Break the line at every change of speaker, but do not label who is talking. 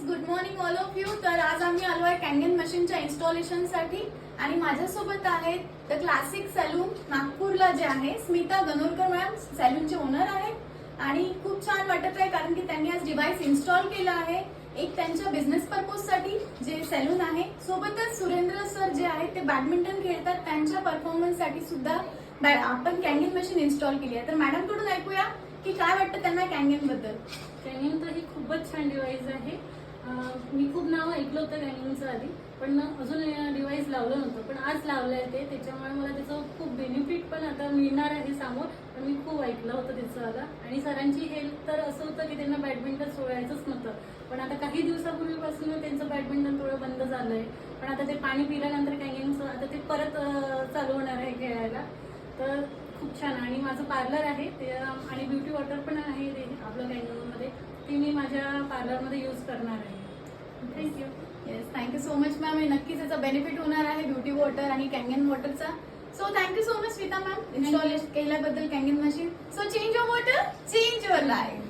Good morning all of you. तर आज आम्ही आलो आहे कँगन मशीनच्या इन्स्टॉलेशन साठी आणि माझ्यासोबत आहेत द क्लासिक सॅलून नागपूरला जे आहे स्मिता गणोरकर मॅम, सॅलूनचे ओनर आहेत आणि खूप छान वाटत आहे कारण की त्यांनी आज डिव्हाइस इन्स्टॉल केला आहे एक त्यांच्या बिझनेस पर्पज साठी जे सॅलून आहे. सोबतच सुरेंद्र सर जे आहेत ते बॅडमिंटन खेळतात, त्यांच्या परफॉर्मन्स साठी सुद्धा आपण कँगन मशीन इन्स्टॉल केली आहे. तर मॅडम कडून ऐकूया की काय वाटतं त्यांना कँगन बद्दल.
कॅनिंग तर ही खूपच छान डिव्हाइस आहे. मी खूप नाव ऐकलं होतं कॅनिंगचं आधी, पण अजून डिव्हाइस लावलं नव्हतं, पण आज लावलं आहे ते. त्याच्यामुळे मला त्याचं खूप बेनिफिट पण आता मिळणार आहे समोर. पण मी खूप ऐकलं होतं त्याचं आता. आणि सरांची हेल्थ तर असं होतं की त्यांना बॅडमिंटन सोडायचंच नव्हतं, पण आता काही दिवसापूर्वीपासून त्यांचं बॅडमिंटन थोडं बंद झालंय. पण आता ते पाणी पिल्यानंतर कॅनिंगचं आता ते परत चालू होणार आहे खेळायला. तर खूप छान. आणि माझं पार्लर आहे ते आणि ब्युटी वॉटर पण आहे ते आपलं कॅनिंगमध्ये, ते मी माझ्या पार्लरमध्ये यूज करणार आहे. Thank you.
Yes, thank you so much ma'am. नक्कीच याचा बेनिफिट होणार आहे ब्युटी वॉटर आणि कँगन वॉटरचा. So thank you so much Smita ma'am install केल्याबद्दल Kangen machine. So change your water, change your life.